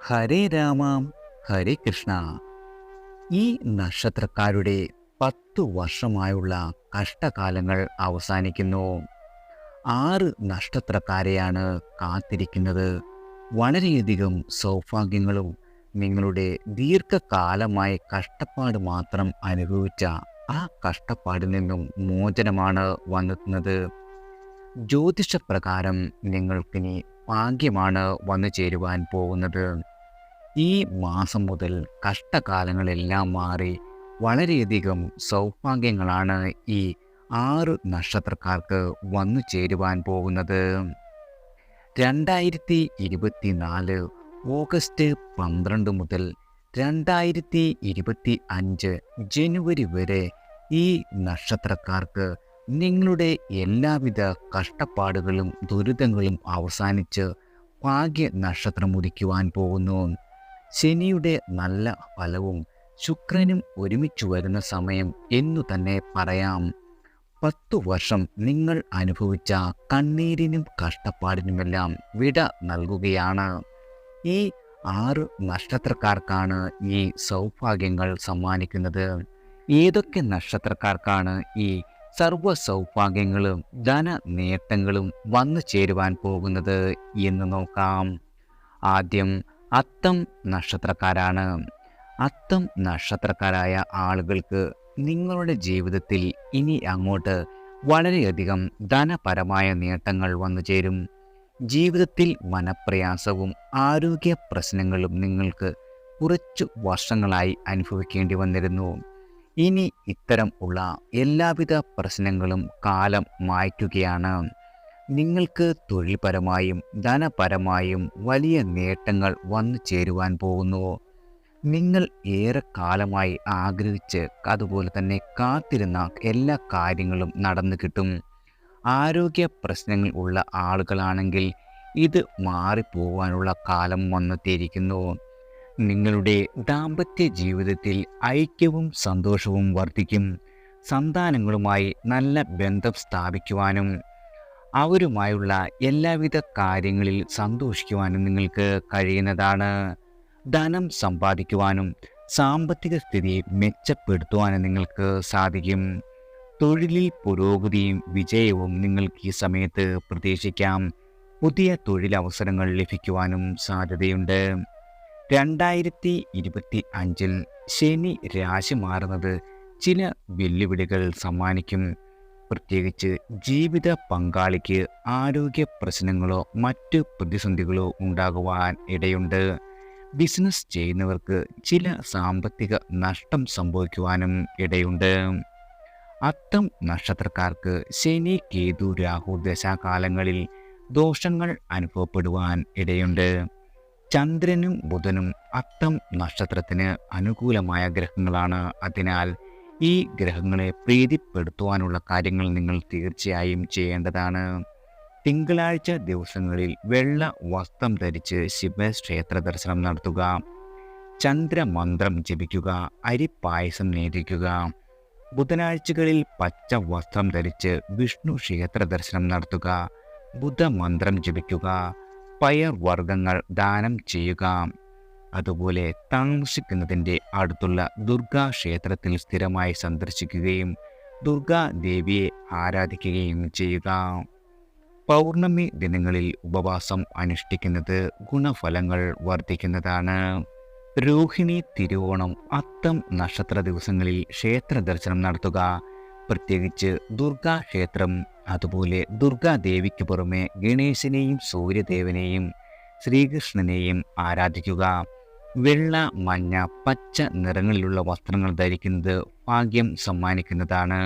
ഹരേ രാമ ഹരേ കൃഷ്ണ. ഈ നക്ഷത്രക്കാരുടെ 10 വർഷമായുള്ള കഷ്ടകാലങ്ങൾ അവസാനിക്കുന്നു. 6 നക്ഷത്രക്കാരെയാണ് കാത്തിരിക്കുന്നത്. വളരെയധികം സൗഭാഗ്യങ്ങളും നിങ്ങളുടെ ദീർഘകാലമായി കഷ്ടപ്പാട് മാത്രം അനുഭവിച്ച ആ കഷ്ടപ്പാടിൽ നിന്നും മോചനമാണ് വന്നെത്തുന്നത്. ജ്യോതിഷപ്രകാരം നിങ്ങൾക്കിനി ഭാഗ്യമാണ് വന്നു ചേരുവാൻ പോകുന്നത്. ഈ മാസം മുതൽ കഷ്ടകാലങ്ങളെല്ലാം മാറി വളരെയധികം സൗഭാഗ്യങ്ങളാണ് ഈ 6 നക്ഷത്രക്കാർക്ക് വന്നു ചേരുവാൻ പോകുന്നത്. 2024 ഓഗസ്റ്റ് 12 മുതൽ 2025 ജനുവരി വരെ ഈ നക്ഷത്രക്കാർക്ക് നിങ്ങളുടെ എല്ലാവിധ കഷ്ടപ്പാടുകളും ദുരിതങ്ങളും അവസാനിച്ച് ഭാഗ്യ നക്ഷത്രം ഉദിക്കുവാൻ പോകുന്നു. ശനിയുടെ നല്ല ഫലവും ശുക്രനും ഒരുമിച്ച് വരുന്ന സമയം എന്നു തന്നെ പറയാം. 10 വർഷം നിങ്ങൾ അനുഭവിച്ച കണ്ണീരിനും കഷ്ടപ്പാടിനുമെല്ലാം വിട നൽകുകയാണ്. ഈ 6 നക്ഷത്രക്കാർക്കാണ് ഈ സൗഭാഗ്യങ്ങൾ സമ്മാനിക്കുന്നത്. ഏതൊക്കെ നക്ഷത്രക്കാർക്കാണ് ഈ സർവ്വ സൗഭാഗ്യങ്ങളും ധന നേട്ടങ്ങളും വന്നു ചേരുവാൻ പോകുന്നത് എന്ന് നോക്കാം. ആദ്യം അത്തം നക്ഷത്രക്കാരാണ്. അത്തം നക്ഷത്രക്കാരായ ആളുകൾക്ക് നിങ്ങളുടെ ജീവിതത്തിൽ ഇനി അങ്ങോട്ട് വളരെയധികം ധനപരമായ നേട്ടങ്ങൾ വന്നു ചേരും. ജീവിതത്തിൽ മനപ്രയാസവും ആരോഗ്യ പ്രശ്നങ്ങളും നിങ്ങൾക്ക് കുറച്ചു വർഷങ്ങളായി അനുഭവിക്കേണ്ടി വന്നിരുന്നു. ഇനി ഇത്തരം ഉള്ള എല്ലാവിധ പ്രശ്നങ്ങളും കാലം മായ്ക്കുകയാണ്. നിങ്ങൾക്ക് തൊഴിൽപരമായും ധനപരമായും വലിയ നേട്ടങ്ങൾ വന്നു ചേരുവാൻ പോകുന്നു. നിങ്ങൾ ഏറെ കാലമായി ആഗ്രഹിച്ച് അതുപോലെ തന്നെ കാത്തിരുന്ന എല്ലാ കാര്യങ്ങളും നടന്നു കിട്ടും. ആരോഗ്യ പ്രശ്നങ്ങൾ ഉള്ള ആളുകളാണെങ്കിൽ ഇത് മാറിപ്പോവാനുള്ള കാലം വന്നെത്തിയിരിക്കുന്നു. നിങ്ങളുടെ ദാമ്പത്യ ജീവിതത്തിൽ ഐക്യവും സന്തോഷവും വർദ്ധിക്കും. സന്താനങ്ങളുമായി നല്ല ബന്ധം സ്ഥാപിക്കുവാനും അവരുമായുള്ള എല്ലാവിധ കാര്യങ്ങളിൽ സന്തോഷിക്കുവാനും നിങ്ങൾക്ക് കഴിയുന്നതാണ്. ധനം സമ്പാദിക്കുവാനും സാമ്പത്തിക സ്ഥിതി മെച്ചപ്പെടുത്തുവാനും നിങ്ങൾക്ക് സാധിക്കും. തൊഴിലിൽ പുരോഗതിയും വിജയവും നിങ്ങൾക്ക് ഈ സമയത്ത് പ്രതീക്ഷിക്കാം. പുതിയ തൊഴിലവസരങ്ങൾ ലഭിക്കുവാനും സാധ്യതയുണ്ട്. 2025 ശനി രാശി മാറുന്നത് ചില വെല്ലുവിളികൾ സമ്മാനിക്കും. പ്രത്യേകിച്ച് ജീവിത പങ്കാളിക്ക് ആരോഗ്യ പ്രശ്നങ്ങളോ മറ്റ് പ്രതിസന്ധികളോ ഉണ്ടാകുവാൻ ഇടയുണ്ട്. ബിസിനസ് ചെയ്യുന്നവർക്ക് ചില സാമ്പത്തിക നഷ്ടം സംഭവിക്കുവാനും ഇടയുണ്ട്. അത്തം നക്ഷത്രക്കാർക്ക് ശനി കേതു രാഹു ദശാകാലങ്ങളിൽ ദോഷങ്ങൾ അനുഭവപ്പെടുവാൻ ഇടയുണ്ട്. ചന്ദ്രനും ബുധനും അത്തം നക്ഷത്രത്തിന് അനുകൂലമായ ഗ്രഹങ്ങളാണ്. അതിനാൽ ഈ ഗ്രഹങ്ങളെ പ്രീതിപ്പെടുത്തുവാനുള്ള കാര്യങ്ങൾ നിങ്ങൾ തീർച്ചയായും ചെയ്യേണ്ടതാണ്. തിങ്കളാഴ്ച ദിവസങ്ങളിൽ വെള്ള വസ്ത്രം ധരിച്ച് ശിവക്ഷേത്ര ദർശനം നടത്തുക. ചന്ദ്രമന്ത്രം ജപിക്കുക. അരിപ്പായസം നേദിക്കുക. ബുധനാഴ്ചകളിൽ പച്ച വസ്ത്രം ധരിച്ച് വിഷ്ണു ക്ഷേത്ര ദർശനം നടത്തുക. ബുധമന്ത്രം ജപിക്കുക. പയർ വർഗ്ഗങ്ങൾ ദാനം ചെയ്യുക. അതുപോലെ താമസിക്കുന്നതിൻ്റെ അടുത്തുള്ള ദുർഗാ ക്ഷേത്രത്തിൽ സ്ഥിരമായി സന്ദർശിക്കുകയും ദുർഗാ ദേവിയെ ആരാധിക്കുകയും ചെയ്യുക. പൗർണമി ദിനങ്ങളിൽ ഉപവാസം അനുഷ്ഠിക്കുന്നത് ഗുണഫലങ്ങൾ വർദ്ധിക്കുന്നതാണ്. രോഹിണി, തിരുവോണം, അത്തം നക്ഷത്ര ദിവസങ്ങളിൽ ക്ഷേത്ര ദർശനം നടത്തുക. പ്രത്യേകിച്ച് ദുർഗാ ക്ഷേത്രം, അതുപോലെ ദുർഗാദേവിക്ക് പുറമെ ഗണേശനെയും സൂര്യദേവനെയും ശ്രീകൃഷ്ണനെയും ആരാധിക്കുക. വെള്ള, മഞ്ഞ, പച്ച നിറങ്ങളിലുള്ള വസ്ത്രങ്ങൾ ധരിക്കുന്നത് ഭാഗ്യം സമ്മാനിക്കുന്നതാണ്.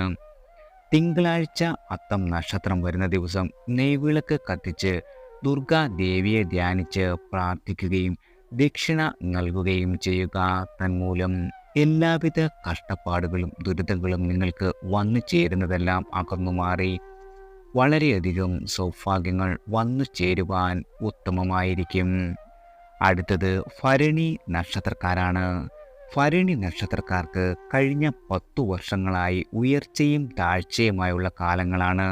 തിങ്കളാഴ്ച അത്തം നക്ഷത്രം വരുന്ന ദിവസം നെയ്വിളക്ക് കത്തിച്ച് ദുർഗാദേവിയെ ധ്യാനിച്ച് പ്രാർത്ഥിക്കുകയും ദക്ഷിണ നൽകുകയും ചെയ്യുക. തന്മൂലം എല്ലാവിധ കഷ്ടപ്പാടുകളും ദുരിതങ്ങളും നിങ്ങൾക്ക് വന്നു ചേരുന്നതെല്ലാം അകന്നു മാറി വളരെയധികം സൗഭാഗ്യങ്ങൾ വന്നു ചേരുവാൻ ഉത്തമമായിരിക്കും. അടുത്തത് ഭരണി നക്ഷത്രക്കാരാണ്. ഭരണി നക്ഷത്രക്കാർക്ക് കഴിഞ്ഞ 10 വർഷങ്ങളായി ഉയർച്ചയും താഴ്ചയുമായുള്ള കാലങ്ങളാണ്.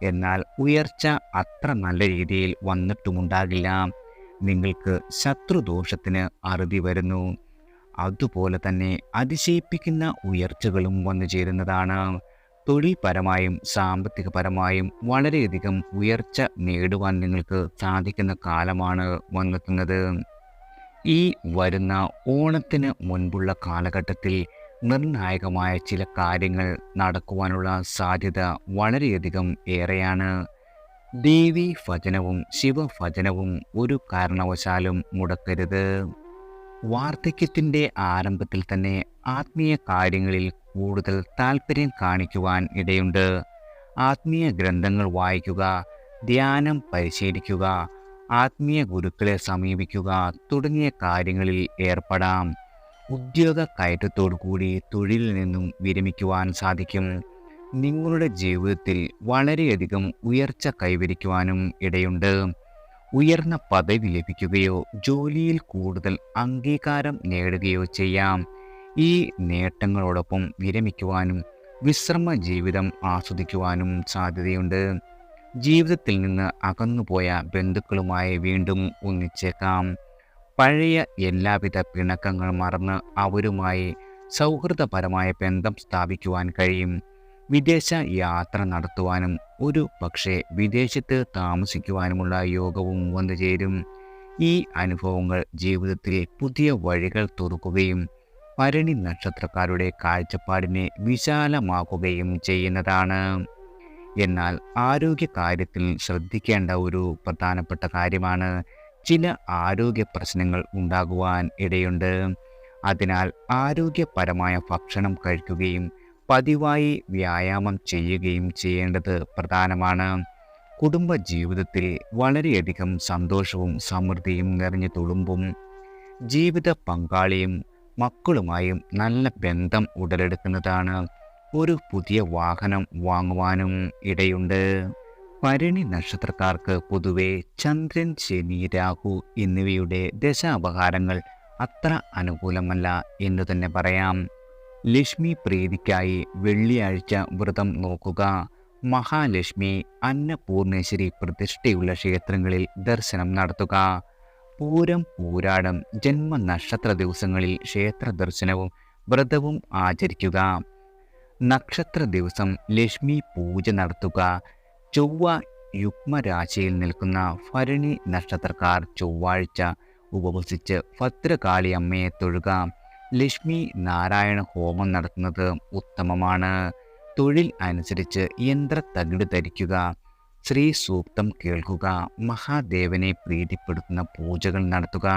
എന്നാൽ ഉയർച്ച അത്ര നല്ല രീതിയിൽ വന്നിട്ടുമുണ്ടാകില്ല. നിങ്ങൾക്ക് ശത്രുദോഷത്തിന് അറുതി വരുന്നു. അതുപോലെ തന്നെ അതിശയിപ്പിക്കുന്ന ഉയർച്ചകളും വന്നു ചേരുന്നതാണ്. തൊഴിൽപരമായും സാമ്പത്തികപരമായും വളരെയധികം ഉയർച്ച നേടുവാൻ നിങ്ങൾക്ക് സാധിക്കുന്ന കാലമാണ് വന്നെത്തുന്നത്. ഈ വരുന്ന ഓണത്തിന് മുൻപുള്ള കാലഘട്ടത്തിൽ നിർണായകമായ ചില കാര്യങ്ങൾ നടക്കുവാനുള്ള സാധ്യത വളരെയധികം ഏറെയാണ്. ദേവീ ഭജനവും ശിവഭജനവും ഒരു കാരണവശാലും മുടക്കരുത്. വാർദ്ധക്യത്തിൻ്റെ ആരംഭത്തിൽ തന്നെ ആത്മീയ കാര്യങ്ങളിൽ കൂടുതൽ താല്പര്യം കാണിക്കുവാൻ ഇടയുണ്ട്. ആത്മീയ ഗ്രന്ഥങ്ങൾ വായിക്കുക, ധ്യാനം പരിശീലിക്കുക, ആത്മീയ ഗുരുക്കളെ സമീപിക്കുക തുടങ്ങിയ കാര്യങ്ങളിൽ ഏർപ്പെടാം. ഉദ്യോഗ കയറ്റത്തോടു കൂടി തൊഴിലിൽ നിന്നും വിരമിക്കുവാൻ സാധിക്കും. നിങ്ങളുടെ ജീവിതത്തിൽ വളരെയധികം ഉയർച്ച കൈവരിക്കുവാനും ഇടയുണ്ട്. ഉയർന്ന പദവി ലഭിക്കുകയോ ജോലിയിൽ കൂടുതൽ അംഗീകാരം നേടുകയോ ചെയ്യാം. ഈ നേട്ടങ്ങളോടൊപ്പം വിരമിക്കുവാനും വിശ്രമ ജീവിതം ആസ്വദിക്കുവാനും സാധ്യതയുണ്ട്. ജീവിതത്തിൽ നിന്ന് അകന്നുപോയ ബന്ധുക്കളുമായി വീണ്ടും ഒന്നിച്ചേക്കാം. പഴയ എല്ലാവിധ പിണക്കങ്ങൾ മറന്ന് അവരുമായി സൗഹൃദപരമായ ബന്ധം സ്ഥാപിക്കുവാൻ കഴിയും. വിദേശ യാത്ര നടത്തുവാനും ഒരു പക്ഷേ വിദേശത്ത് താമസിക്കുവാനുമുള്ള യോഗവും വന്നു ചേരും. ഈ അനുഭവങ്ങൾ ജീവിതത്തിൽ പുതിയ വഴികൾ തുറക്കുകയും ഭരണി നക്ഷത്രക്കാരുടെ കാഴ്ചപ്പാടിനെ വിശാലമാക്കുകയും ചെയ്യുന്നതാണ്. എന്നാൽ ആരോഗ്യകാര്യത്തിൽ ശ്രദ്ധിക്കേണ്ട ഒരു പ്രധാനപ്പെട്ട കാര്യമാണ് ചില ആരോഗ്യ പ്രശ്നങ്ങൾ ഉണ്ടാകുവാൻ ഇടയുണ്ട്. അതിനാൽ ആരോഗ്യപരമായ ഭക്ഷണം കഴിക്കുകയും പതിവായി വ്യായാമം ചെയ്യുകയും ചെയ്യേണ്ടത് പ്രധാനമാണ്. കുടുംബ ജീവിതത്തിൽ വളരെയധികം സന്തോഷവും സമൃദ്ധിയും നിറഞ്ഞു തുളുമ്പും. ജീവിത പങ്കാളിയും മക്കളുമായും നല്ല ബന്ധം ഉടലെടുക്കുന്നതാണ്. ഒരു പുതിയ വാഹനം വാങ്ങുവാനും ഇടയുണ്ട്. ഭരണി നക്ഷത്രക്കാർക്ക് പൊതുവെ ചന്ദ്രൻ, ശനി, രാഹു എന്നിവയുടെ ദശാപഹാരങ്ങൾ അത്ര അനുകൂലമല്ല എന്ന് തന്നെ പറയാം. ലക്ഷ്മി പ്രീതിക്കായി വെള്ളിയാഴ്ച വ്രതം നോക്കുക. മഹാലക്ഷ്മി, അന്നപൂർണേശ്വരി പ്രതിഷ്ഠയുള്ള ക്ഷേത്രങ്ങളിൽ ദർശനം നടത്തുക. പൂരം, പൂരാടം, ജന്മനക്ഷത്ര ദിവസങ്ങളിൽ ക്ഷേത്ര ദർശനവും വ്രതവും ആചരിക്കുക. നക്ഷത്ര ദിവസം ലക്ഷ്മി പൂജ നടത്തുക. ചൊവ്വ യുഗ്മരാശിയിൽ നിൽക്കുന്ന ഭരണി നക്ഷത്രക്കാർ ചൊവ്വാഴ്ച ഉപവസിച്ച് ഭദ്രകാളി അമ്മയെ തൊഴുക. ലക്ഷ്മി നാരായണ ഹോമം നടത്തുന്നത് ഉത്തമമാണ്. തൊഴിൽ അനുസരിച്ച് യന്ത്രത്തകിട് ധരിക്കുക. ശ്രീ സൂക്തം കേൾക്കുക. മഹാദേവനെ പ്രീതിപ്പെടുത്തുന്ന പൂജകൾ നടത്തുക.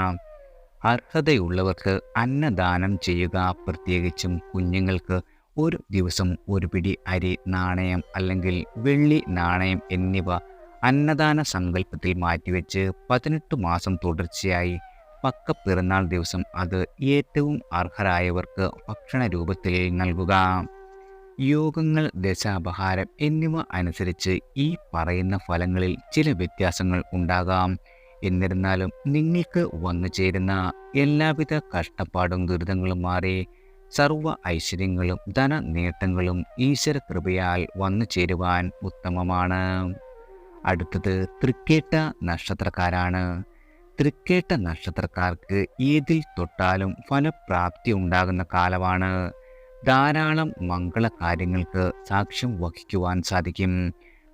അർഹതയുള്ളവർക്ക് അന്നദാനം ചെയ്യുക. പ്രത്യേകിച്ചും കുഞ്ഞുങ്ങൾക്ക് ഒരു ദിവസം ഒരു പിടി അരി, നാണയം അല്ലെങ്കിൽ വെള്ളി നാണയം എന്നിവ അന്നദാന സങ്കല്പത്തിൽ മാറ്റിവെച്ച് 18 മാസം തുടർച്ചയായി പക്ക പിറന്നാൾ ദിവസം അത് ഏറ്റവും അർഹരായവർക്ക് ഭക്ഷണ രൂപത്തിൽ നൽകുക. യോഗങ്ങൾ, ദശാപഹാരം എന്നിവ അനുസരിച്ച് ഈ പറയുന്ന ഫലങ്ങളിൽ ചില വ്യത്യാസങ്ങൾ ഉണ്ടാകാം. എന്നിരുന്നാലും നിങ്ങൾക്ക് വന്നു ചേരുന്ന എല്ലാവിധ കഷ്ടപ്പാടും ദുരിതങ്ങളും മാറി സർവ്വ ഐശ്വര്യങ്ങളും ധന നേട്ടങ്ങളും ഈശ്വര കൃപയാൽ വന്നു ചേരുവാൻ ഉത്തമമാണ്. അടുത്തത് തൃക്കേട്ട നക്ഷത്രക്കാരാണ്. തൃക്കേട്ട നക്ഷത്രക്കാർക്ക് ഏതിൽ തൊട്ടാലും ഫലപ്രാപ്തി ഉണ്ടാകുന്ന കാലമാണ്. ധാരാളം മംഗളകാര്യങ്ങൾക്ക് സാക്ഷ്യം വഹിക്കുവാൻ സാധിക്കും.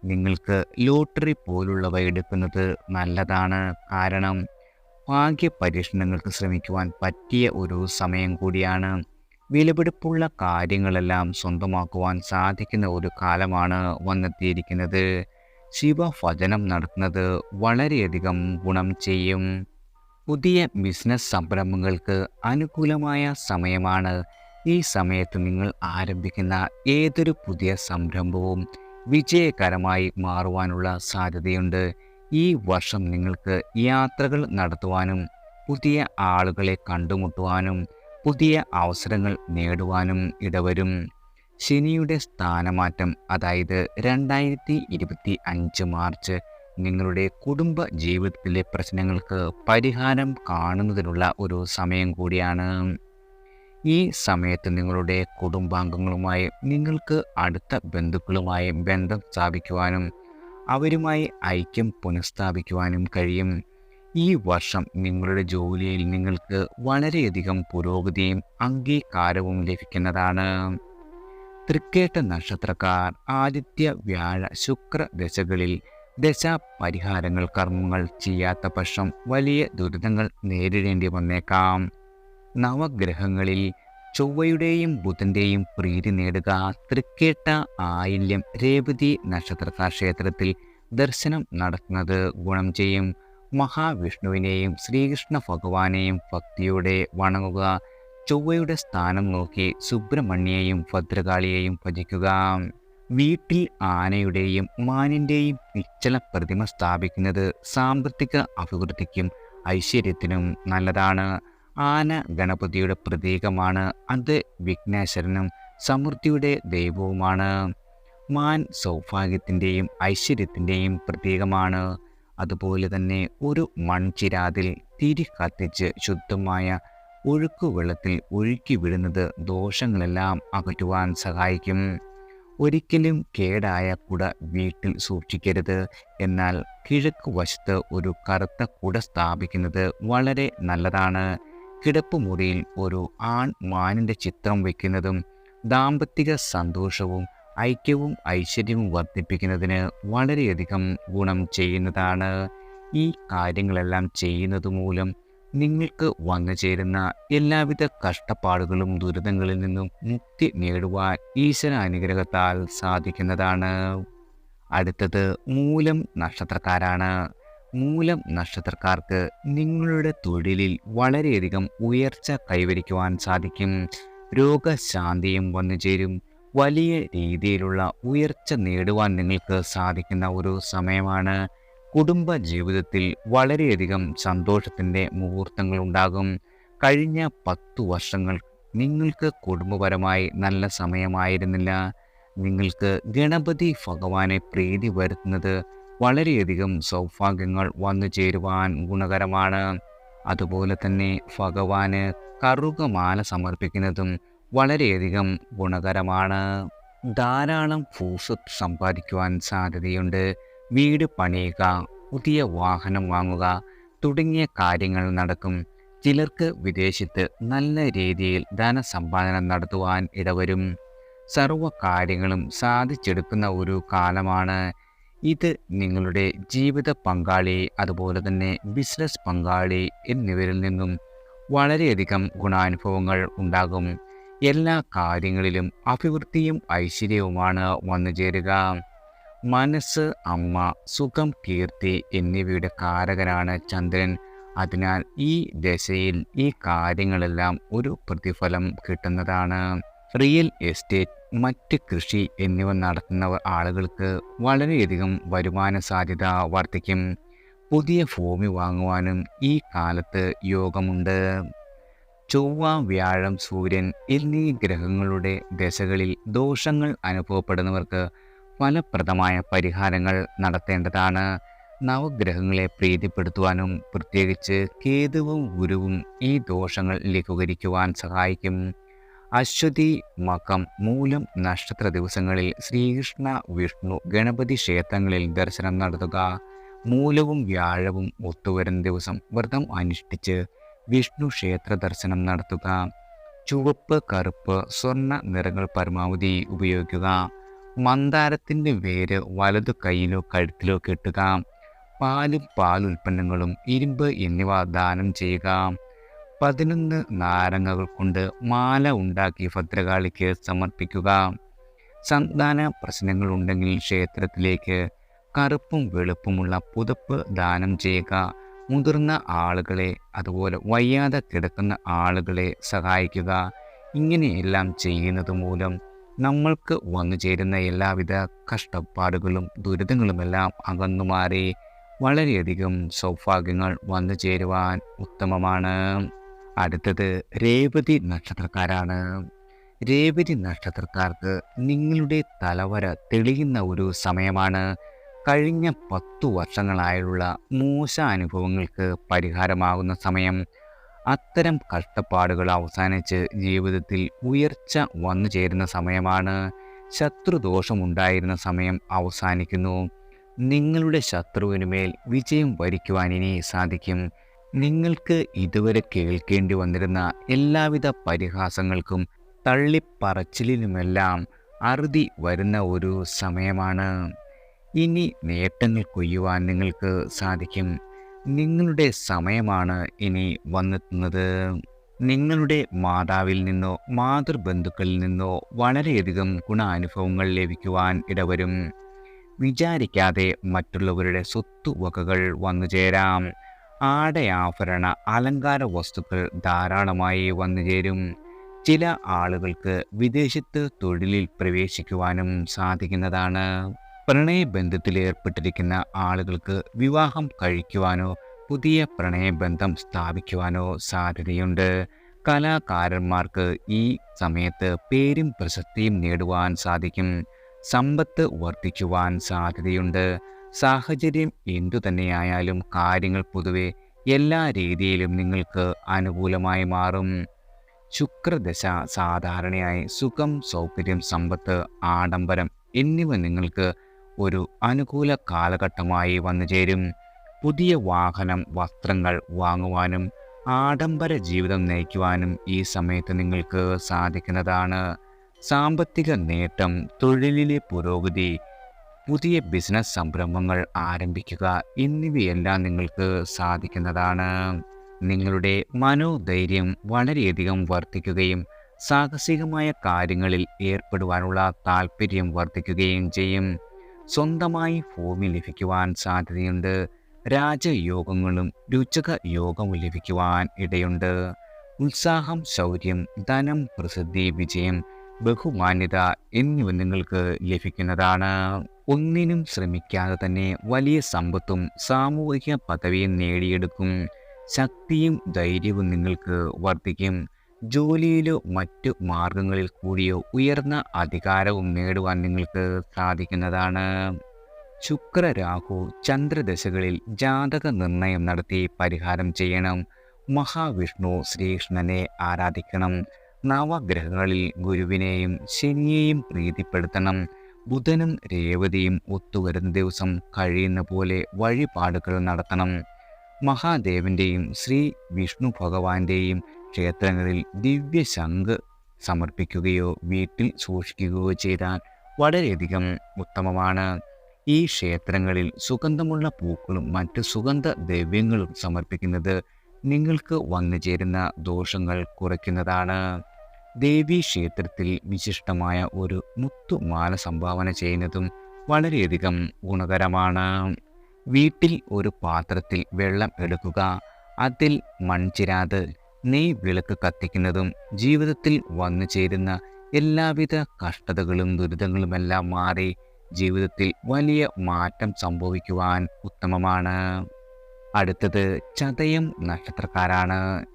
നിങ്ങൾക്ക് ലോട്ടറി പോലുള്ളവ എടുക്കുന്നത് നല്ലതാണ്. കാരണം ഭാഗ്യ പരീക്ഷണങ്ങൾക്ക് ശ്രമിക്കുവാൻ പറ്റിയ ഒരു സമയം കൂടിയാണ്. വിലപിടിപ്പുള്ള കാര്യങ്ങളെല്ലാം സ്വന്തമാക്കുവാൻ സാധിക്കുന്ന ഒരു കാലമാണ് വന്നെത്തിയിരിക്കുന്നത്. ശിവഭജനം നടത്തുന്നത് വളരെയധികം ഗുണം ചെയ്യും. പുതിയ ബിസിനസ് സംരംഭങ്ങൾക്ക് അനുകൂലമായ സമയമാണ്. ഈ സമയത്ത് നിങ്ങൾ ആരംഭിക്കുന്ന ഏതൊരു പുതിയ സംരംഭവും വിജയകരമായി മാറുവാനുള്ള സാധ്യതയുണ്ട്. ഈ വർഷം നിങ്ങൾക്ക് യാത്രകൾ നടത്തുവാനും പുതിയ ആളുകളെ കണ്ടുമുട്ടുവാനും പുതിയ അവസരങ്ങൾ നേടുവാനും ഇടവരും. ശനിയുടെ സ്ഥാനമാറ്റം, അതായത് 2025 മാർച്ച് നിങ്ങളുടെ കുടുംബ ജീവിതത്തിലെ പ്രശ്നങ്ങൾക്ക് പരിഹാരം കാണുന്നതിനുള്ള ഒരു സമയം കൂടിയാണ്. ഈ സമയത്ത് നിങ്ങളുടെ കുടുംബാംഗങ്ങളുമായി, നിങ്ങൾക്ക് അടുത്ത ബന്ധുക്കളുമായി ബന്ധം സ്ഥാപിക്കുവാനും അവരുമായി ഐക്യം പുനഃസ്ഥാപിക്കുവാനും കഴിയും. ഈ വർഷം നിങ്ങളുടെ ജോലിയിൽ നിങ്ങൾക്ക് വളരെയധികം പുരോഗതിയും അംഗീകാരവും ലഭിക്കുന്നതാണ്. തൃക്കേട്ട നക്ഷത്രക്കാർ ആദിത്യ വ്യാഴ ശുക്ര ദശകളിൽ ദശാപരിഹാരങ്ങൾ കർമ്മങ്ങൾ ചെയ്യാത്ത പക്ഷം വലിയ ദുരിതങ്ങൾ നേരിടേണ്ടി വന്നേക്കാം. നവഗ്രഹങ്ങളിൽ ചൊവ്വയുടെയും ബുധന്റെയും പ്രീതി നേടുക. തൃക്കേട്ട, ആയില്യം, രേവതി നക്ഷത്രക്കാർ ക്ഷേത്രത്തിൽ ദർശനം നടത്തുന്നത് ഗുണം ചെയ്യും. മഹാവിഷ്ണുവിനെയും ശ്രീകൃഷ്ണ ഭഗവാനെയും ഭക്തിയോടെ വണങ്ങുക. ചൊവ്വയുടെ സ്ഥാനം നോക്കി സുബ്രഹ്മണ്യെയും ഭദ്രകാളിയെയും ഭജിക്കുക. വീട്ടിൽ ആനയുടെയും മാനിൻ്റെയും നിശ്ചല പ്രതിമ സ്ഥാപിക്കുന്നത് സാമ്പത്തിക അഭിവൃദ്ധിക്കും ഐശ്വര്യത്തിനും നല്ലതാണ്. ആന ഗണപതിയുടെ പ്രതീകമാണ്. അത് വിഘ്നേശ്വരനും സമൃദ്ധിയുടെ ദൈവവുമാണ്. മാൻ സൗഭാഗ്യത്തിൻ്റെയും ഐശ്വര്യത്തിൻ്റെയും പ്രതീകമാണ്. അതുപോലെ തന്നെ ഒരു മൺചിരാതിൽ തിരി കത്തിച്ച് ശുദ്ധമായ ഒഴുക്കുവെള്ളത്തിൽ ഒഴുക്കി വിടുന്നത് ദോഷങ്ങളെല്ലാം അകറ്റുവാൻ സഹായിക്കും. ഒരിക്കലും കേടായ കുട വീട്ടിൽ സൂക്ഷിക്കരുത്. എന്നാൽ കിഴക്ക് വശത്ത് ഒരു കറുത്ത കുട സ്ഥാപിക്കുന്നത് വളരെ നല്ലതാണ്. കിടപ്പുമുറിയിൽ ഒരു മാനിൻ്റെ ചിത്രം വയ്ക്കുന്നതും ദാമ്പത്തിക സന്തോഷവും ഐക്യവും ഐശ്വര്യവും വർദ്ധിപ്പിക്കുന്നതിന് വളരെയധികം ഗുണം ചെയ്യുന്നതാണ്. ഈ കാര്യങ്ങളെല്ലാം ചെയ്യുന്നത് മൂലം നിങ്ങൾക്ക് വന്നു ചേരുന്ന എല്ലാവിധ കഷ്ടപ്പാടുകളും ദുരിതങ്ങളിൽ നിന്നും മുക്തി നേടുവാൻ ഈശ്വര അനുഗ്രഹത്താൽ സാധിക്കുന്നതാണ്. അടുത്തത് മൂലം നക്ഷത്രക്കാരാണ്. മൂലം നക്ഷത്രക്കാർക്ക് നിങ്ങളുടെ തൊഴിലിൽ വളരെയധികം ഉയർച്ച കൈവരിക്കുവാൻ സാധിക്കും. രോഗശാന്തിയും വന്നു ചേരും. വലിയ രീതിയിലുള്ള ഉയർച്ച നേടുവാൻ നിങ്ങൾക്ക് സാധിക്കുന്ന ഒരു സമയമാണ്. കുടുംബ ജീവിതത്തിൽ വളരെയധികം സന്തോഷത്തിൻ്റെ മുഹൂർത്തങ്ങളുണ്ടാകും. കഴിഞ്ഞ 10 വർഷങ്ങൾ നിങ്ങൾക്ക് കുടുംബപരമായി നല്ല സമയമായിരുന്നില്ല. നിങ്ങൾക്ക് ഗണപതി ഭഗവാനെ പ്രീതി വരുത്തുന്നത് വളരെയധികം സൗഭാഗ്യങ്ങൾ വന്നു ചേരുവാൻ ഗുണകരമാണ്. അതുപോലെ തന്നെ ഭഗവാന് കറുകമാല സമർപ്പിക്കുന്നതും വളരെയധികം ഗുണകരമാണ്. ധാരാളം ഭൂസ്വത്ത് സമ്പാദിക്കുവാൻ സാധ്യതയുണ്ട്. വീട് പണിയുക, പുതിയ വാഹനം വാങ്ങുക തുടങ്ങിയ കാര്യങ്ങൾ നടക്കും. ചിലർക്ക് വിദേശത്ത് നല്ല രീതിയിൽ ധനസമ്പാദനം നടത്തുവാൻ ഇടവരും. സർവ്വ കാര്യങ്ങളും സാധിച്ചെടുക്കുന്ന ഒരു കാലമാണ് ഇത്. നിങ്ങളുടെ ജീവിത പങ്കാളി അതുപോലെ തന്നെ ബിസിനസ് പങ്കാളി എന്നിവരിൽ നിന്നും വളരെയധികം ഗുണാനുഭവങ്ങൾ ഉണ്ടാകും. എല്ലാ കാര്യങ്ങളിലും അഭിവൃദ്ധിയും ഐശ്വര്യവുമാണ് വന്നു ചേരുക. മനസ്സ്, അമ്മ, സുഖം, കീർത്തി എന്നിവയുടെ കാരകനാണ് ചന്ദ്രൻ. അതിനാൽ ഈ ദശയിൽ ഈ കാര്യങ്ങളെല്ലാം ഒരു പ്രതിഫലം കിട്ടുന്നതാണ്. റിയൽ എസ്റ്റേറ്റ്, മറ്റ് കൃഷി എന്നിവ നടത്തുന്ന ആളുകൾക്ക് വളരെയധികം വരുമാന സാധ്യത വർദ്ധിക്കും. പുതിയ ഭൂമി വാങ്ങുവാനും ഈ കാലത്ത് യോഗമുണ്ട്. ചൊവ്വ, വ്യാഴം, സൂര്യൻ എന്നീ ഗ്രഹങ്ങളുടെ ദശകളിൽ ദോഷങ്ങൾ അനുഭവപ്പെടുന്നവർക്ക് ഫലപ്രദമായ പരിഹാരങ്ങൾ നടത്തേണ്ടതാണ്. നവഗ്രഹങ്ങളെ പ്രീതിപ്പെടുത്തുവാനും പ്രത്യേകിച്ച് കേതുവും ഗുരുവും ഈ ദോഷങ്ങൾ ലഘൂകരിക്കുവാൻ സഹായിക്കും. അശ്വതി, മകം, മൂലം നക്ഷത്ര ദിവസങ്ങളിൽ ശ്രീകൃഷ്ണ, വിഷ്ണു, ഗണപതി ക്ഷേത്രങ്ങളിൽ ദർശനം നടത്തുക. മൂലവും വ്യാഴവും ഒത്തുവരുന്ന ദിവസം വ്രതം അനുഷ്ഠിച്ച് വിഷ്ണു ക്ഷേത്ര ദർശനം നടത്തുക. ചുവപ്പ്, കറുപ്പ്, സ്വർണ്ണ നിറങ്ങൾ പരമാവധി ഉപയോഗിക്കുക. മന്ദാരത്തിൻ്റെ വേര് വലതു കൈയിലോ കഴുത്തിലോ കെട്ടുക. പാലും പാലുൽപ്പന്നങ്ങളും ഇരുമ്പ് എന്നിവ ദാനം ചെയ്യുക. 11 നാരങ്ങകൾ കൊണ്ട് മാല ഉണ്ടാക്കി ഭദ്രകാളിക്ക് സമർപ്പിക്കുക. സന്താന പ്രശ്നങ്ങളുണ്ടെങ്കിൽ ക്ഷേത്രത്തിലേക്ക് കറുപ്പും വെളുപ്പുമുള്ള പുതപ്പ് ദാനം ചെയ്യുക. മുതിർന്ന ആളുകളെ അതുപോലെ വയ്യാതെ കിടക്കുന്ന ആളുകളെ സഹായിക്കുക. ഇങ്ങനെയെല്ലാം ചെയ്യുന്നത് മൂലം നമ്മൾക്ക് വന്നു ചേരുന്ന എല്ലാവിധ കഷ്ടപ്പാടുകളും ദുരിതങ്ങളുമെല്ലാം അകന്നുമാറി വളരെയധികം സൗഭാഗ്യങ്ങൾ വന്നു ചേരുവാൻ ഉത്തമമാണ്. അടുത്തത് രേവതി നക്ഷത്രക്കാരാണ്. രേവതി നക്ഷത്രക്കാർക്ക് നിങ്ങളുടെ തലവര തെളിയുന്ന ഒരു സമയമാണ്. കഴിഞ്ഞ 10 വർഷങ്ങളായുള്ള മോശ അനുഭവങ്ങൾക്ക് പരിഹാരമാകുന്ന സമയം. അത്തരം കഷ്ടപ്പാടുകൾ അവസാനിച്ച് ജീവിതത്തിൽ ഉയർച്ച വന്നു ചേരുന്ന സമയമാണ്. ശത്രുദോഷമുണ്ടായിരുന്ന സമയം അവസാനിക്കുന്നു. നിങ്ങളുടെ ശത്രുവിനുമേൽ വിജയം വരിക്കുവാൻ ഇനി സാധിക്കും. നിങ്ങൾക്ക് ഇതുവരെ കേൾക്കേണ്ടി വന്നിരുന്ന എല്ലാവിധ പരിഹാസങ്ങൾക്കും തള്ളിപ്പറച്ചിലിനുമെല്ലാം അറുതി വരുന്ന ഒരു സമയമാണ്. ഇനി നേട്ടങ്ങൾ കൊയ്യുവാൻ നിങ്ങൾക്ക് സാധിക്കും. നിങ്ങളുടെ സമയമാണ് ഇനി വന്നെത്തുന്നത്. നിങ്ങളുടെ മാതാവിൽ നിന്നോ മാതൃബന്ധുക്കളിൽ നിന്നോ വളരെയധികം ഗുണാനുഭവങ്ങൾ ലഭിക്കുവാൻ ഇടവരും. വിചാരിക്കാതെ മറ്റുള്ളവരുടെ സ്വത്തുവകകൾ വന്നു ചേരാം. ആടയാഭരണ അലങ്കാര വസ്തുക്കൾ ധാരാളമായി വന്നു ചേരും. ചില ആളുകൾക്ക് വിദേശത്ത് തൊഴിലിൽ പ്രവേശിക്കുവാനും സാധിക്കുന്നതാണ്. പ്രണയബന്ധത്തിൽ ഏർപ്പെട്ടിരിക്കുന്ന ആളുകൾക്ക് വിവാഹം കഴിക്കുവാനോ പുതിയ പ്രണയബന്ധം സ്ഥാപിക്കുവാനോ സാധ്യതയുണ്ട്. കലാകാരന്മാർക്ക് ഈ സമയത്ത് പേരും പ്രശസ്തിയും നേടുവാൻ സാധിക്കും. സമ്പത്ത് വർദ്ധിക്കുവാൻ സാധ്യതയുണ്ട്. സാഹചര്യം എന്തുതന്നെയായാലും കാര്യങ്ങൾ പൊതുവെ എല്ലാ രീതിയിലും നിങ്ങൾക്ക് അനുകൂലമായി മാറും. ശുക്രദശ സാധാരണയായി സുഖം, സൗകര്യം, സമ്പത്ത്, ആഡംബരം എന്നിവ നിങ്ങൾക്ക് ഒരു അനുകൂല കാലഘട്ടമായി വന്നു ചേരും. പുതിയ വാഹനം, വസ്ത്രങ്ങൾ വാങ്ങുവാനും ആഡംബര ജീവിതം നയിക്കുവാനും ഈ സമയത്ത് നിങ്ങൾക്ക് സാധിക്കുന്നതാണ്. സാമ്പത്തിക നേട്ടം, തൊഴിലിലെ പുരോഗതി, പുതിയ ബിസിനസ് സംരംഭങ്ങൾ ആരംഭിക്കുക എന്നിവയെല്ലാം നിങ്ങൾക്ക് സാധിക്കുന്നതാണ്. നിങ്ങളുടെ മനോധൈര്യം വളരെയധികം വർദ്ധിക്കുകയും സാഹസികമായ കാര്യങ്ങളിൽ ഏർപ്പെടുവാനുള്ള താല്പര്യം വർദ്ധിക്കുകയും ചെയ്യും. സ്വന്തമായി ഭൂമി ലഭിക്കുവാൻ സാധ്യതയുണ്ട്. രാജയോഗങ്ങളും രുചക യോഗവും ലഭിക്കുവാൻ ഇടയുണ്ട്. ഉത്സാഹം, ശൗര്യം, ധനം, പ്രസിദ്ധി, വിജയം, ബഹുമാന്യത എന്നിവ നിങ്ങൾക്ക് ലഭിക്കുന്നതാണ്. ഒന്നിനും ശ്രമിക്കാതെ തന്നെ വലിയ സമ്പത്തും സാമൂഹിക പദവിയും നേടിയെടുക്കും. ശക്തിയും ധൈര്യവും നിങ്ങൾക്ക് വർദ്ധിക്കും. ജോലിയിലോ മറ്റു മാർഗങ്ങളിൽ കൂടിയോ ഉയർന്ന അധികാരവും നേടുവാൻ നിങ്ങൾക്ക് സാധിക്കുന്നതാണ്. ശുക്ര, രാഹു, ചന്ദ്രദശകളിൽ ജാതക നിർണയം നടത്തി പരിഹാരം ചെയ്യണം. മഹാവിഷ്ണു ശ്രീകൃഷ്ണനെ ആരാധിക്കണം. നവഗ്രഹങ്ങളിൽ ഗുരുവിനെയും ശനിയെയും പ്രീതിപ്പെടുത്തണം. ബുധനും രേവതിയും ഒത്തുവരുന്ന ദിവസം കഴിയുന്ന പോലെ വഴിപാടുകൾ നടത്തണം. മഹാദേവന്റെയും ശ്രീ വിഷ്ണു ഭഗവാന്റെയും ക്ഷേത്രങ്ങളിൽ ദിവ്യശംഖ് സമർപ്പിക്കുകയോ വീട്ടിൽ സൂക്ഷിക്കുകയോ ചെയ്താൽ വളരെയധികം ഉത്തമമാണ്. ഈ ക്ഷേത്രങ്ങളിൽ സുഗന്ധമുള്ള പൂക്കളും മറ്റ് സുഗന്ധദ്രവ്യങ്ങളും സമർപ്പിക്കുന്നത് നിങ്ങൾക്ക് വന്നു ചേരുന്ന ദോഷങ്ങൾ കുറയ്ക്കുന്നതാണ്. ദേവീ ക്ഷേത്രത്തിൽ വിശിഷ്ടമായ ഒരു മുത്തുമാല സംഭാവന ചെയ്യുന്നതും വളരെയധികം ഗുണകരമാണ്. വീട്ടിൽ ഒരു പാത്രത്തിൽ വെള്ളം എടുക്കുക. അതിൽ മൺചിരാത്, നെയ് വിളക്ക് കത്തിക്കുന്നതും ജീവിതത്തിൽ വന്നു ചേരുന്ന എല്ലാവിധ കഷ്ടതകളും ദുരിതങ്ങളുമെല്ലാം മാറി ജീവിതത്തിൽ വലിയ മാറ്റം സംഭവിക്കുവാൻ ഉത്തമമാണ്. അടുത്തത് ചതയം നക്ഷത്രക്കാരാണ്.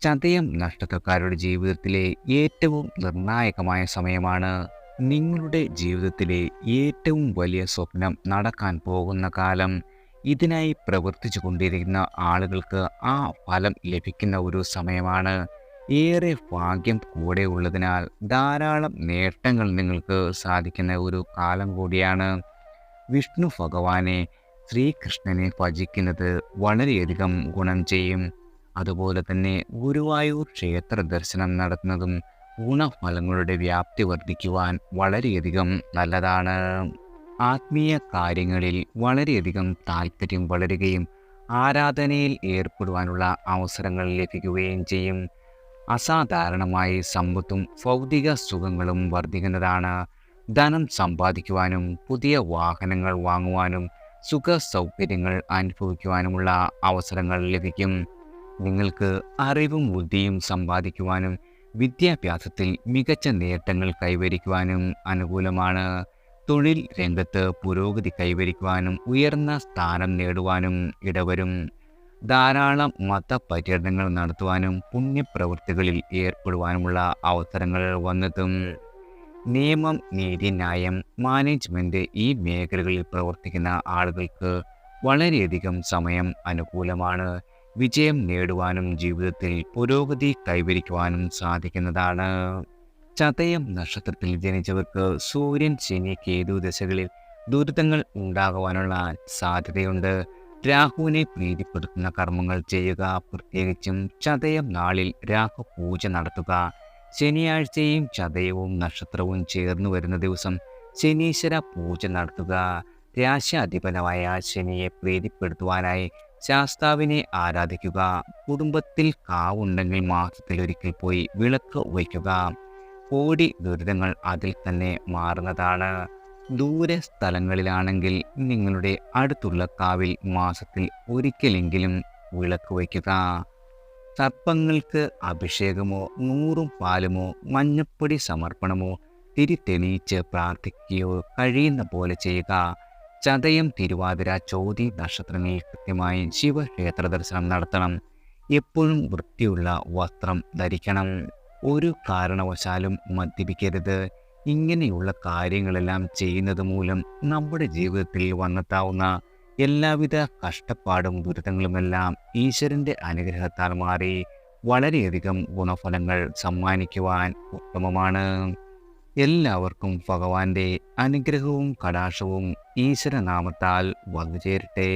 ചതയം നക്ഷത്രക്കാരുടെ ജീവിതത്തിലെ ഏറ്റവും നിർണായകമായ സമയമാണ്. നിങ്ങളുടെ ജീവിതത്തിലെ ഏറ്റവും വലിയ സ്വപ്നം നടക്കാൻ പോകുന്ന കാലം. ഇതിനായി പ്രവർത്തിച്ചു കൊണ്ടിരിക്കുന്ന ആളുകൾക്ക് ആ ഫലം ലഭിക്കുന്ന ഒരു സമയമാണ്. ഏറെ ഭാഗ്യം കൂടെ ഉള്ളതിനാൽ ധാരാളം നേട്ടങ്ങൾ നിങ്ങൾക്ക് സാധിക്കുന്ന ഒരു കാലം കൂടിയാണ്. വിഷ്ണു ഭഗവാനെ, ശ്രീകൃഷ്ണനെ ഭജിക്കുന്നത് വളരെയധികം ഗുണം ചെയ്യും. അതുപോലെ തന്നെ ഗുരുവായൂർ ക്ഷേത്ര ദർശനം നടത്തുന്നതും ഗുണഫലങ്ങളുടെ വ്യാപ്തി വർദ്ധിക്കുവാൻ വളരെയധികം നല്ലതാണ്. ആത്മീയ കാര്യങ്ങളിൽ വളരെയധികം താല്പര്യം വളരുകയും ആരാധനയിൽ ഏർപ്പെടുവാനുള്ള അവസരങ്ങൾ ലഭിക്കുകയും ചെയ്യും. അസാധാരണമായി സമ്പത്തും ഭൗതിക സുഖങ്ങളും വർദ്ധിക്കുന്നതാണ്. ധനം സമ്പാദിക്കുവാനും പുതിയ വാഹനങ്ങൾ വാങ്ങുവാനും സുഖ സൗകര്യങ്ങൾ അനുഭവിക്കുവാനുമുള്ള അവസരങ്ങൾ ലഭിക്കും. നിങ്ങൾക്ക് അറിവും ബുദ്ധിയും സമ്പാദിക്കുവാനും വിദ്യാഭ്യാസത്തിൽ മികച്ച നേട്ടങ്ങൾ കൈവരിക്കുവാനും അനുകൂലമാണ്. തൊഴിൽ രംഗത്ത് പുരോഗതി കൈവരിക്കുവാനും ഉയർന്ന സ്ഥാനം നേടുവാനും ഇടവരും. ധാരാളം മതപര്യടനങ്ങൾ നടത്തുവാനും പുണ്യപ്രവൃത്തികളിൽ ഏർപ്പെടുവാനുമുള്ള അവസരങ്ങൾ വന്നെത്തും. നിയമം, നീതിന്യായം, മാനേജ്മെൻറ്റ് ഈ മേഖലകളിൽ പ്രവർത്തിക്കുന്ന ആളുകൾക്ക് വളരെയധികം സമയം അനുകൂലമാണ്. വിജയം നേടുവാനും ജീവിതത്തിൽ പുരോഗതി കൈവരിക്കുവാനും സാധിക്കുന്നതാണ്. ചതയം നക്ഷത്രത്തിൽ ജനിച്ചവർക്ക് സൂര്യൻ, ശനി, കേതു ദശകളിൽ ദുരിതങ്ങൾ ഉണ്ടാകുവാനുള്ള സാധ്യതയുണ്ട്. രാഹുവിനെ പ്രീതിപ്പെടുത്തുന്ന കർമ്മങ്ങൾ ചെയ്യുക. പ്രത്യേകിച്ചും ചതയം നാളിൽ രാഹു പൂജ നടത്തുക. ശനിയാഴ്ചയും ചതയവും നക്ഷത്രവും ചേർന്ന് വരുന്ന ദിവസം ശനീശ്വര പൂജ നടത്തുക. രാശ്യാധിപനായ ശനിയെ പ്രീതിപ്പെടുത്തുവാനായി ശാസ്താവിനെ ആരാധിക്കുക. കുടുംബത്തിൽ കാവുണ്ടെങ്കിൽ മാസത്തിലൊരിക്കൽ പോയി വിളക്ക് വയ്ക്കുക. കോടി ദുരിതങ്ങൾ അതിൽ തന്നെ മാറുന്നതാണ്. ദൂരെ സ്ഥലങ്ങളിലാണെങ്കിൽ നിങ്ങളുടെ അടുത്തുള്ള കാവിൽ മാസത്തിൽ ഒരിക്കലെങ്കിലും വിളക്ക് വയ്ക്കുക. സർപ്പങ്ങൾക്ക് അഭിഷേകമോ 100 പാലുമോ മഞ്ഞപ്പൊടി സമർപ്പണമോ തിരിതെളിയിച്ച് പ്രാർത്ഥിക്കുകയോ കഴിയുന്ന പോലെ ചെയ്യുക. ചതയം, തിരുവാതിര, ചോതി നക്ഷത്രങ്ങളിൽ കൃത്യമായി ശിവക്ഷേത്ര ദർശനം നടത്തണം. എപ്പോഴും വൃത്തിയുള്ള വസ്ത്രം ധരിക്കണം. ഒരു കാരണവശാലും മദ്യപിക്കരുത്. ഇങ്ങനെയുള്ള കാര്യങ്ങളെല്ലാം ചെയ്യുന്നത് മൂലം നമ്മുടെ ജീവിതത്തിൽ വന്നെത്താവുന്ന എല്ലാവിധ കഷ്ടപ്പാടും ദുരിതങ്ങളുമെല്ലാം ഈശ്വരൻ്റെ അനുഗ്രഹത്താൽ മാറി വളരെയധികം ഗുണഫലങ്ങൾ സമ്മാനിക്കുവാൻ ഉത്തമമാണ്. എല്ലാവർക്കും ഭഗവാന്റെ അനുഗ്രഹവും കടാക്ഷവും ഈശ്വരനാമത്താൽ വന്നു ചേരട്ടെ.